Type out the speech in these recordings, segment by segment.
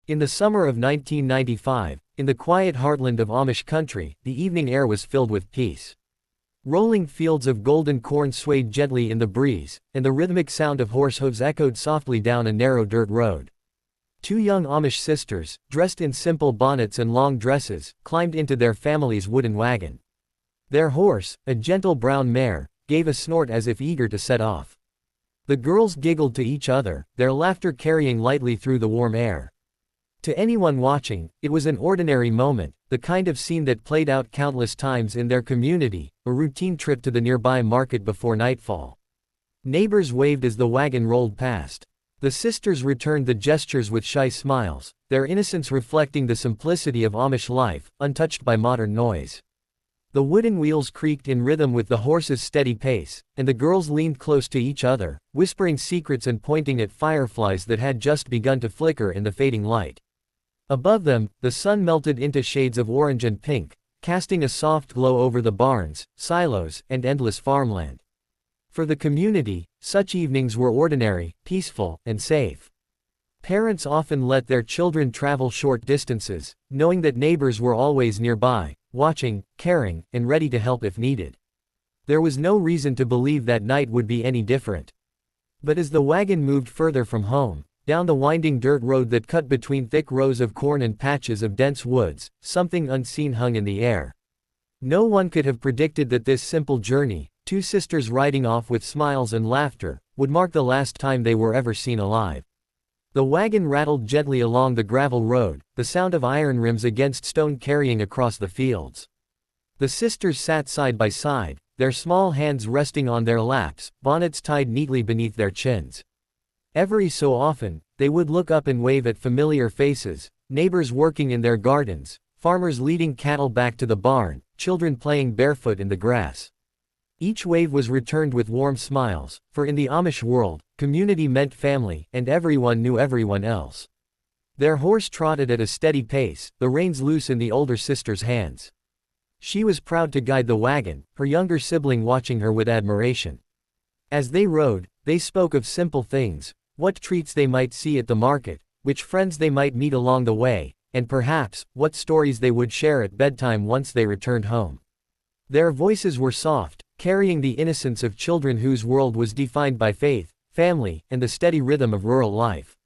In the summer of 1995, in the quiet heartland of Amish country, the evening air was filled with peace. Rolling fields of golden corn swayed gently in the breeze, and the rhythmic sound of horse hooves echoed softly down a narrow dirt road. Two young Amish sisters, dressed in simple bonnets and long dresses, climbed into their family's wooden wagon. Their horse, a gentle brown mare, gave a snort as if eager to set off. The girls giggled to each other, their laughter carrying lightly through the warm air. To anyone watching, it was an ordinary moment, the kind of scene that played out countless times in their community, a routine trip to the nearby market before nightfall. Neighbors waved as the wagon rolled past. The sisters returned the gestures with shy smiles, their innocence reflecting the simplicity of Amish life, untouched by modern noise. The wooden wheels creaked in rhythm with the horse's steady pace, and the girls leaned close to each other, whispering secrets and pointing at fireflies that had just begun to flicker in the fading light. Above them, the sun melted into shades of orange and pink, casting a soft glow over the barns, silos, and endless farmland. For the community, such evenings were ordinary, peaceful, and safe. Parents often let their children travel short distances, knowing that neighbors were always nearby, watching, caring, and ready to help if needed. There was no reason to believe that night would be any different. But as the wagon moved further from home, down the winding dirt road that cut between thick rows of corn and patches of dense woods, something unseen hung in the air. No one could have predicted that this simple journey, two sisters riding off with smiles and laughter, would mark the last time they were ever seen alive. The wagon rattled gently along the gravel road, the sound of iron rims against stone carrying across the fields. The sisters sat side by side, their small hands resting on their laps, bonnets tied neatly beneath their chins. Every so often, they would look up and wave at familiar faces, neighbors working in their gardens, farmers leading cattle back to the barn, children playing barefoot in the grass. Each wave was returned with warm smiles, for in the Amish world, community meant family, and everyone knew everyone else. Their horse trotted at a steady pace, the reins loose in the older sister's hands. She was proud to guide the wagon, her younger sibling watching her with admiration. As they rode, they spoke of simple things, what treats they might see at the market, which friends they might meet along the way, and perhaps, what stories they would share at bedtime once they returned home. Their voices were soft, carrying the innocence of children whose world was defined by faith, family, and the steady rhythm of rural life.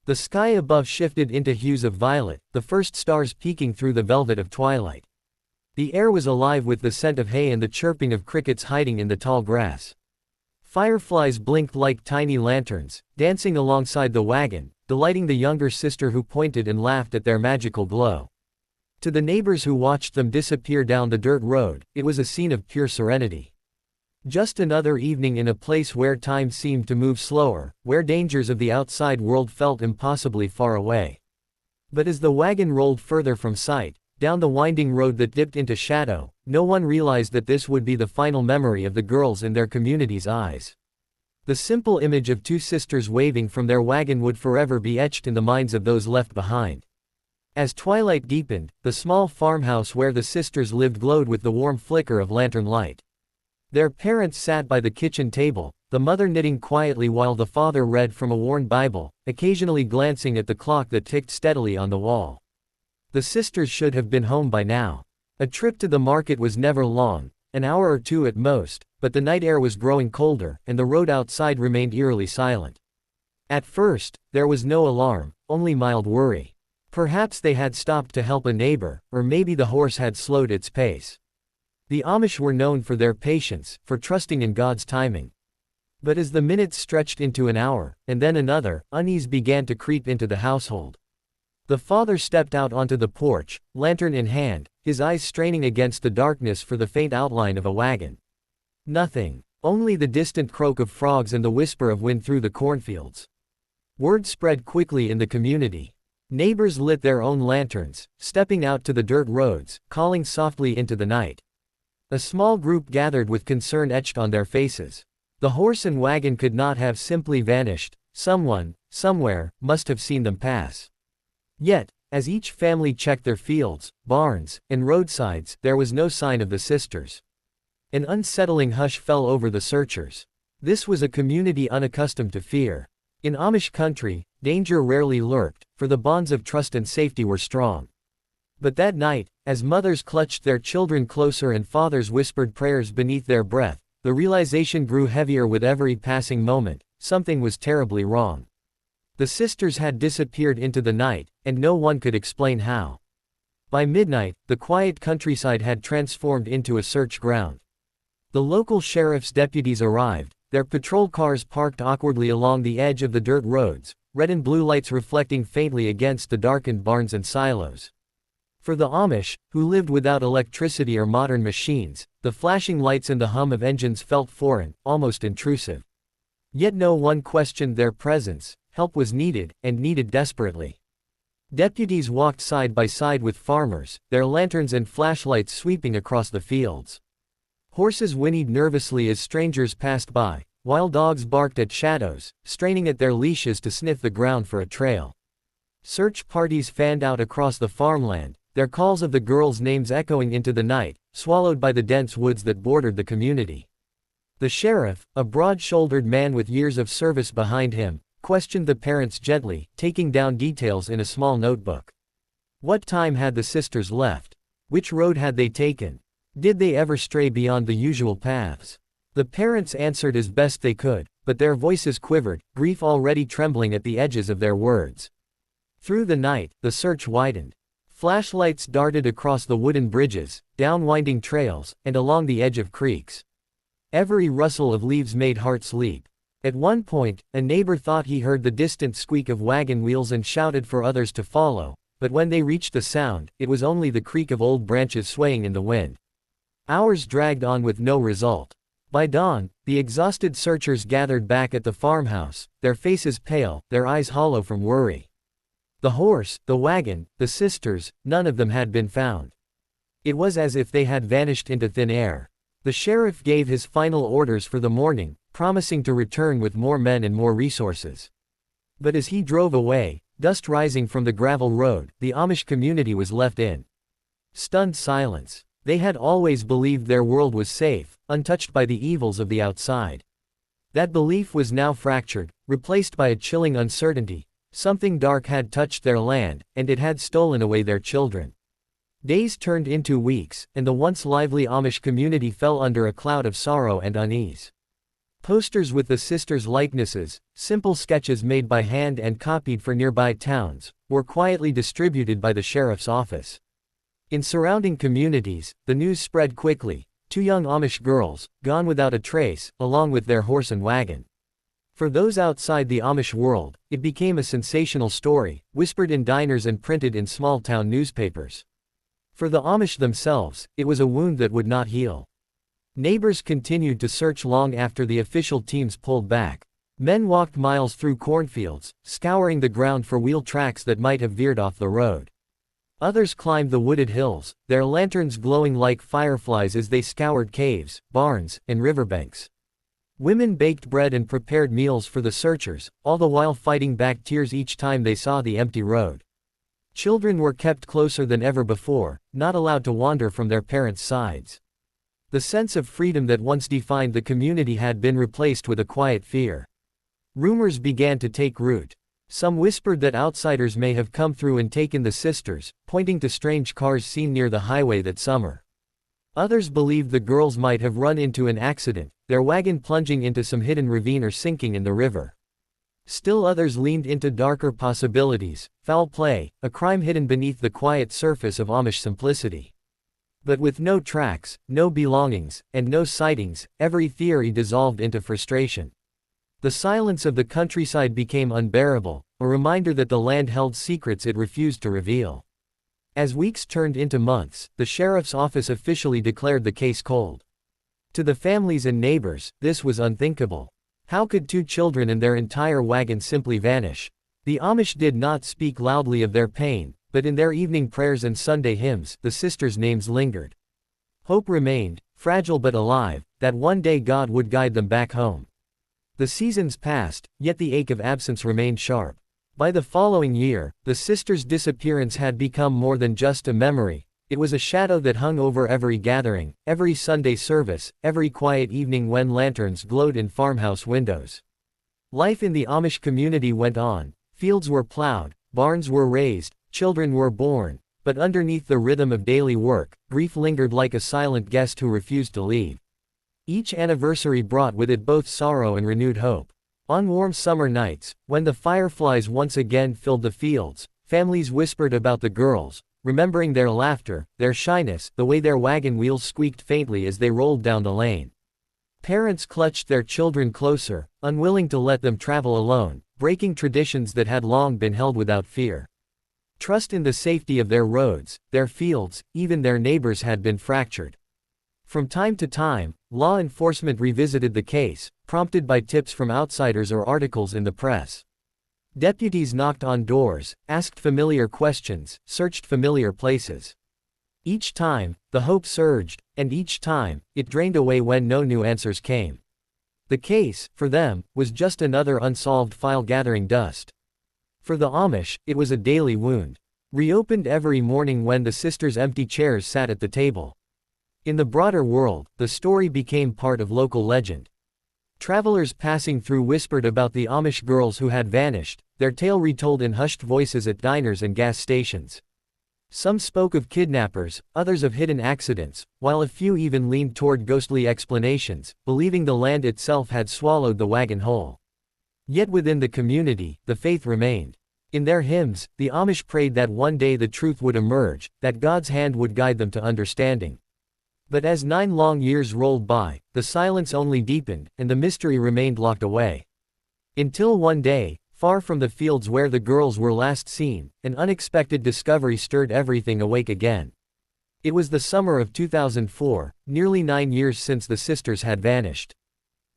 The sky above shifted into hues of violet, the first stars peeking through the velvet of twilight. The air was alive with the scent of hay and the chirping of crickets hiding in the tall grass. Fireflies blinked like tiny lanterns, dancing alongside the wagon, delighting the younger sister who pointed and laughed at their magical glow. To the neighbors who watched them disappear down the dirt road, it was a scene of pure serenity. Just another evening in a place where time seemed to move slower, where dangers of the outside world felt impossibly far away. But as the wagon rolled further from sight, down the winding road that dipped into shadow, no one realized that this would be the final memory of the girls in their community's eyes. The simple image of two sisters waving from their wagon would forever be etched in the minds of those left behind. As twilight deepened, the small farmhouse where the sisters lived glowed with the warm flicker of lantern light. Their parents sat by the kitchen table, the mother knitting quietly while the father read from a worn Bible, occasionally glancing at the clock that ticked steadily on the wall. The sisters should have been home by now. A trip to the market was never long, an hour or two at most, but the night air was growing colder, and the road outside remained eerily silent. At first, there was no alarm, only mild worry. Perhaps they had stopped to help a neighbor, or maybe the horse had slowed its pace. The Amish were known for their patience, for trusting in God's timing. But as the minutes stretched into an hour, and then another, unease began to creep into the household. The father stepped out onto the porch, lantern in hand, his eyes straining against the darkness for the faint outline of a wagon. Nothing. Only the distant croak of frogs and the whisper of wind through the cornfields. Word spread quickly in the community. Neighbors lit their own lanterns, stepping out to the dirt roads, calling softly into the night. A small group gathered with concern etched on their faces. The horse and wagon could not have simply vanished, someone, somewhere, must have seen them pass. Yet, as each family checked their fields, barns, and roadsides, there was no sign of the sisters. An unsettling hush fell over the searchers. This was a community unaccustomed to fear. In Amish country, danger rarely lurked, for the bonds of trust and safety were strong. But that night, as mothers clutched their children closer and fathers whispered prayers beneath their breath, the realization grew heavier with every passing moment: something was terribly wrong. The sisters had disappeared into the night, and no one could explain how. By midnight, the quiet countryside had transformed into a search ground. The local sheriff's deputies arrived, their patrol cars parked awkwardly along the edge of the dirt roads, red and blue lights reflecting faintly against the darkened barns and silos. For the Amish, who lived without electricity or modern machines, the flashing lights and the hum of engines felt foreign, almost intrusive. Yet no one questioned their presence. Help was needed, and needed desperately. Deputies walked side by side with farmers, their lanterns and flashlights sweeping across the fields. Horses whinnied nervously as strangers passed by, while dogs barked at shadows, straining at their leashes to sniff the ground for a trail. Search parties fanned out across the farmland, their calls of the girls' names echoing into the night, swallowed by the dense woods that bordered the community. The sheriff, a broad-shouldered man with years of service behind him, questioned the parents gently, taking down details in a small notebook. What time had the sisters left? Which road had they taken? Did they ever stray beyond the usual paths? The parents answered as best they could, but their voices quivered, grief already trembling at the edges of their words. Through the night, the search widened. Flashlights darted across the wooden bridges, down winding trails, and along the edge of creeks. Every rustle of leaves made hearts leap. At one point, a neighbor thought he heard the distant squeak of wagon wheels and shouted for others to follow, but when they reached the sound, it was only the creak of old branches swaying in the wind. Hours dragged on with no result. By dawn, the exhausted searchers gathered back at the farmhouse, their faces pale, their eyes hollow from worry. The horse, the wagon, the sisters, none of them had been found. It was as if they had vanished into thin air. The sheriff gave his final orders for the morning, promising to return with more men and more resources. But as he drove away, dust rising from the gravel road, the Amish community was left in stunned silence. They had always believed their world was safe, untouched by the evils of the outside. That belief was now fractured, replaced by a chilling uncertainty. Something dark had touched their land, and it had stolen away their children. Days turned into weeks, and the once lively Amish community fell under a cloud of sorrow and unease. Posters with the sisters' likenesses, simple sketches made by hand and copied for nearby towns, were quietly distributed by the sheriff's office. In surrounding communities, the news spread quickly: 2 young Amish girls, gone without a trace, along with their horse and wagon. For those outside the Amish world, it became a sensational story, whispered in diners and printed in small-town newspapers. For the Amish themselves, it was a wound that would not heal. Neighbors continued to search long after the official teams pulled back. Men walked miles through cornfields, scouring the ground for wheel tracks that might have veered off the road. Others climbed the wooded hills, their lanterns glowing like fireflies as they scoured caves, barns, and riverbanks. Women baked bread and prepared meals for the searchers, all the while fighting back tears each time they saw the empty road. Children were kept closer than ever before, not allowed to wander from their parents' sides. The sense of freedom that once defined the community had been replaced with a quiet fear. Rumors began to take root. Some whispered that outsiders may have come through and taken the sisters, pointing to strange cars seen near the highway that summer. Others believed the girls might have run into an accident, their wagon plunging into some hidden ravine or sinking in the river. Still others leaned into darker possibilities: foul play, a crime hidden beneath the quiet surface of Amish simplicity. But with no tracks, no belongings, and no sightings, every theory dissolved into frustration. The silence of the countryside became unbearable, a reminder that the land held secrets it refused to reveal. As weeks turned into months, the sheriff's office officially declared the case cold. To the families and neighbors, this was unthinkable. How could 2 children and their entire wagon simply vanish? The Amish did not speak loudly of their pain, but in their evening prayers and Sunday hymns, the sisters' names lingered. Hope remained, fragile but alive, that one day God would guide them back home. The seasons passed, yet the ache of absence remained sharp. By the following year, the sisters' disappearance had become more than just a memory. It was a shadow that hung over every gathering, every Sunday service, every quiet evening when lanterns glowed in farmhouse windows. Life in the Amish community went on. Fields were plowed, barns were raised, children were born, but underneath the rhythm of daily work, grief lingered like a silent guest who refused to leave. Each anniversary brought with it both sorrow and renewed hope. On warm summer nights, when the fireflies once again filled the fields, families whispered about the girls, remembering their laughter, their shyness, the way their wagon wheels squeaked faintly as they rolled down the lane. Parents clutched their children closer, unwilling to let them travel alone, breaking traditions that had long been held without fear. Trust in the safety of their roads, their fields, even their neighbors had been fractured. From time to time, law enforcement revisited the case, prompted by tips from outsiders or articles in the press. Deputies knocked on doors, asked familiar questions, searched familiar places. Each time, the hope surged, and each time, it drained away when no new answers came. The case, for them, was just another unsolved file gathering dust. For the Amish, it was a daily wound, reopened every morning when the sisters' empty chairs sat at the table. In the broader world, the story became part of local legend. Travelers passing through whispered about the Amish girls who had vanished, their tale retold in hushed voices at diners and gas stations. Some spoke of kidnappers, others of hidden accidents, while a few even leaned toward ghostly explanations, believing the land itself had swallowed the wagon whole. Yet within the community, the faith remained. In their hymns, the Amish prayed that one day the truth would emerge, that God's hand would guide them to understanding. But as 9 long years rolled by, the silence only deepened, and the mystery remained locked away. Until one day, far from the fields where the girls were last seen, an unexpected discovery stirred everything awake again. It was the summer of 2004, nearly 9 years since the sisters had vanished.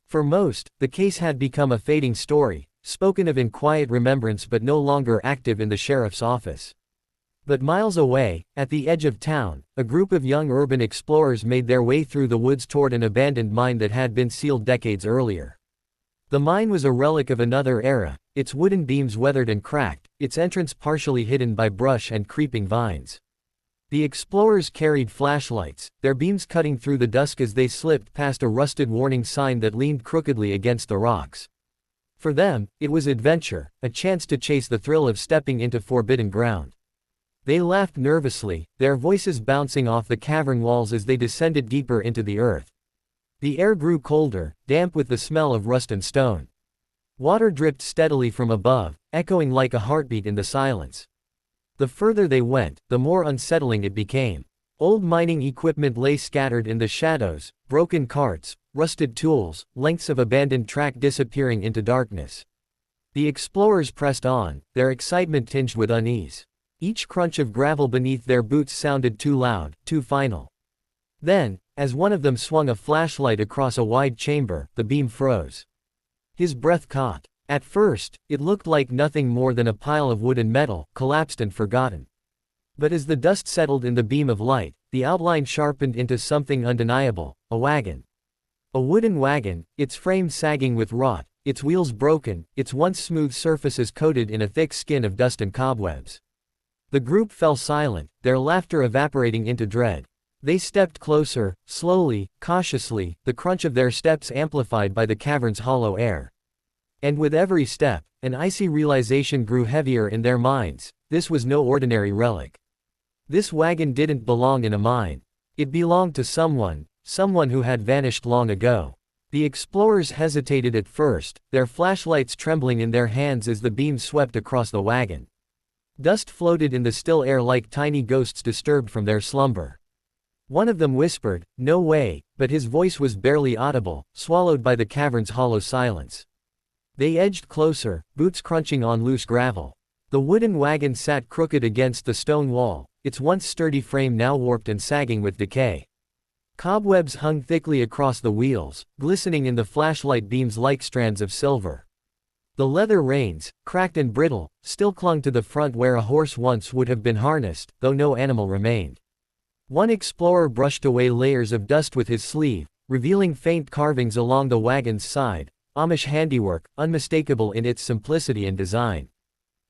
For most, the case had become a fading story, spoken of in quiet remembrance but no longer active in the sheriff's office. But miles away, at the edge of town, a group of young urban explorers made their way through the woods toward an abandoned mine that had been sealed decades earlier. The mine was a relic of another era, its wooden beams weathered and cracked, its entrance partially hidden by brush and creeping vines. The explorers carried flashlights, their beams cutting through the dusk as they slipped past a rusted warning sign that leaned crookedly against the rocks. For them, it was adventure, a chance to chase the thrill of stepping into forbidden ground. They laughed nervously, their voices bouncing off the cavern walls as they descended deeper into the earth. The air grew colder, damp with the smell of rust and stone. Water dripped steadily from above, echoing like a heartbeat in the silence. The further they went, the more unsettling it became. Old mining equipment lay scattered in the shadows, broken carts, rusted tools, lengths of abandoned track disappearing into darkness. The explorers pressed on, their excitement tinged with unease. Each crunch of gravel beneath their boots sounded too loud, too final. Then, as one of them swung a flashlight across a wide chamber, the beam froze. His breath caught. At first, it looked like nothing more than a pile of wood and metal, collapsed and forgotten. But as the dust settled in the beam of light, the outline sharpened into something undeniable, a wagon. A wooden wagon, its frame sagging with rot, its wheels broken, its once smooth surfaces coated in a thick skin of dust and cobwebs. The group fell silent, their laughter evaporating into dread. They stepped closer, slowly, cautiously, the crunch of their steps amplified by the cavern's hollow air. And with every step, an icy realization grew heavier in their minds: this was no ordinary relic. This wagon didn't belong in a mine. It belonged to someone who had vanished long ago. The explorers hesitated at first, their flashlights trembling in their hands as the beam swept across the wagon. Dust floated in the still air like tiny ghosts disturbed from their slumber. One of them whispered, "No way," but his voice was barely audible, swallowed by the cavern's hollow silence. They edged closer, boots crunching on loose gravel. The wooden wagon sat crooked against the stone wall, its once sturdy frame now warped and sagging with decay. Cobwebs hung thickly across the wheels, glistening in the flashlight beams like strands of silver. The leather reins, cracked and brittle, still clung to the front where a horse once would have been harnessed, though no animal remained. One explorer brushed away layers of dust with his sleeve, revealing faint carvings along the wagon's side, Amish handiwork, unmistakable in its simplicity and design.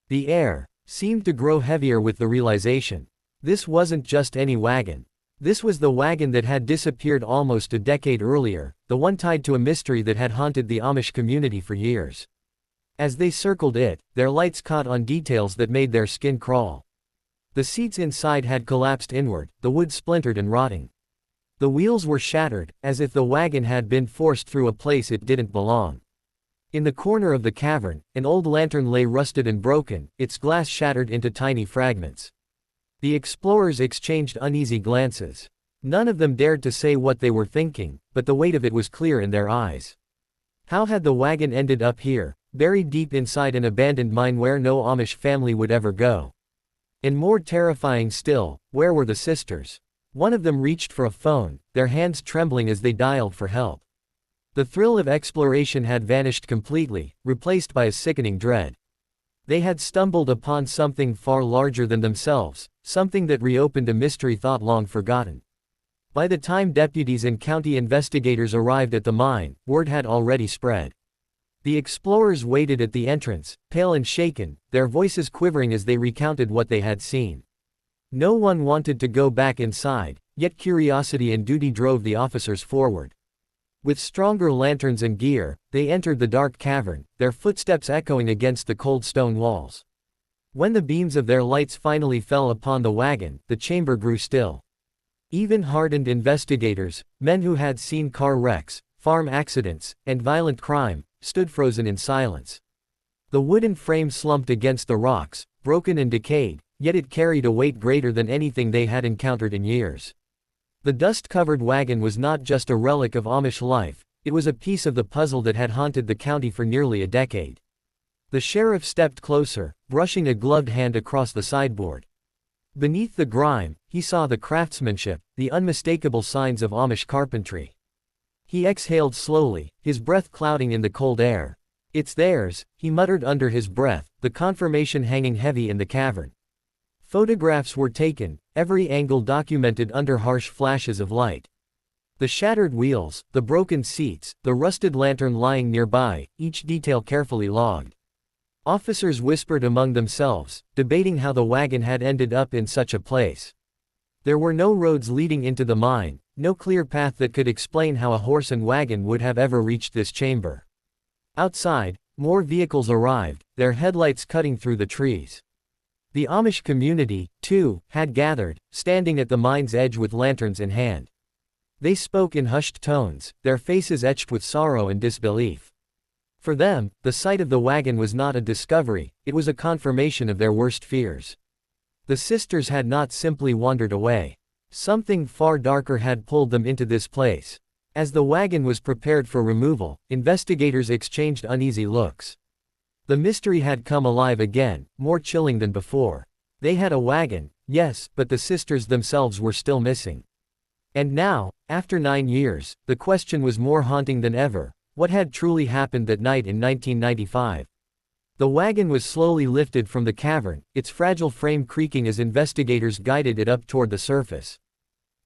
The air seemed to grow heavier with the realization. This wasn't just any wagon. This was the wagon that had disappeared almost a decade earlier, the one tied to a mystery that had haunted the Amish community for years. As they circled it, their lights caught on details that made their skin crawl. The seats inside had collapsed inward, the wood splintered and rotting. The wheels were shattered, as if the wagon had been forced through a place it didn't belong. In the corner of the cavern, an old lantern lay rusted and broken, its glass shattered into tiny fragments. The explorers exchanged uneasy glances. None of them dared to say what they were thinking, but the weight of it was clear in their eyes. How had the wagon ended up here, buried deep inside an abandoned mine where no Amish family would ever go? And more terrifying still, where were the sisters? One of them reached for a phone, their hands trembling as they dialed for help. The thrill of exploration had vanished completely, replaced by a sickening dread. They had stumbled upon something far larger than themselves, something that reopened a mystery thought long forgotten. By the time deputies and county investigators arrived at the mine, word had already spread. The explorers waited at the entrance, pale and shaken, their voices quivering as they recounted what they had seen. No one wanted to go back inside, yet curiosity and duty drove the officers forward. With stronger lanterns and gear, they entered the dark cavern, their footsteps echoing against the cold stone walls. When the beams of their lights finally fell upon the wagon, the chamber grew still. Even hardened investigators, men who had seen car wrecks, farm accidents, and violent crime, stood frozen in silence. The wooden frame slumped against the rocks, broken and decayed, yet it carried a weight greater than anything they had encountered in years. The dust-covered wagon was not just a relic of Amish life, it was a piece of the puzzle that had haunted the county for nearly a decade. The sheriff stepped closer, brushing a gloved hand across the sideboard. Beneath the grime, he saw the craftsmanship, the unmistakable signs of Amish carpentry. He exhaled slowly, his breath clouding in the cold air. "It's theirs," he muttered under his breath, the confirmation hanging heavy in the cavern. Photographs were taken, every angle documented under harsh flashes of light. The shattered wheels, the broken seats, the rusted lantern lying nearby, each detail carefully logged. Officers whispered among themselves, debating how the wagon had ended up in such a place. There were no roads leading into the mine, no clear path that could explain how a horse and wagon would have ever reached this chamber. Outside, more vehicles arrived, their headlights cutting through the trees. The Amish community, too, had gathered, standing at the mine's edge with lanterns in hand. They spoke in hushed tones, their faces etched with sorrow and disbelief. For them, the sight of the wagon was not a discovery, it was a confirmation of their worst fears. The sisters had not simply wandered away. Something far darker had pulled them into this place. As the wagon was prepared for removal, investigators exchanged uneasy looks. The mystery had come alive again, more chilling than before. They had a wagon, yes, but the sisters themselves were still missing. And now, after 9 years, the question was more haunting than ever: what had truly happened that night in 1995? The wagon was slowly lifted from the cavern, its fragile frame creaking as investigators guided it up toward the surface.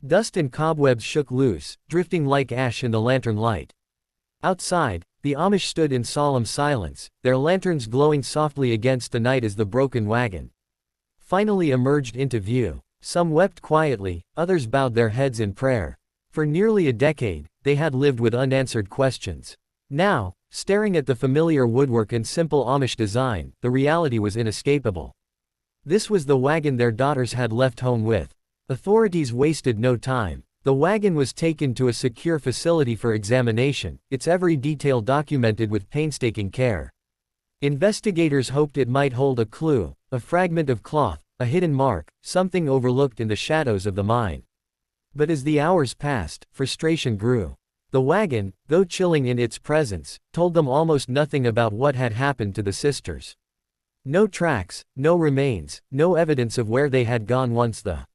Dust and cobwebs shook loose, drifting like ash in the lantern light. Outside, the Amish stood in solemn silence, their lanterns glowing softly against the night as the broken wagon finally emerged into view. Some wept quietly, others bowed their heads in prayer. For nearly a decade, they had lived with unanswered questions. Now, staring at the familiar woodwork and simple Amish design, the reality was inescapable. This was the wagon their daughters had left home with. Authorities wasted no time. The wagon was taken to a secure facility for examination, its every detail documented with painstaking care. Investigators hoped it might hold a clue, a fragment of cloth, a hidden mark, something overlooked in the shadows of the mine. But as the hours passed, frustration grew. The wagon, though chilling in its presence, told them almost nothing about what had happened to the sisters. No tracks, no remains, no evidence of where they had gone once the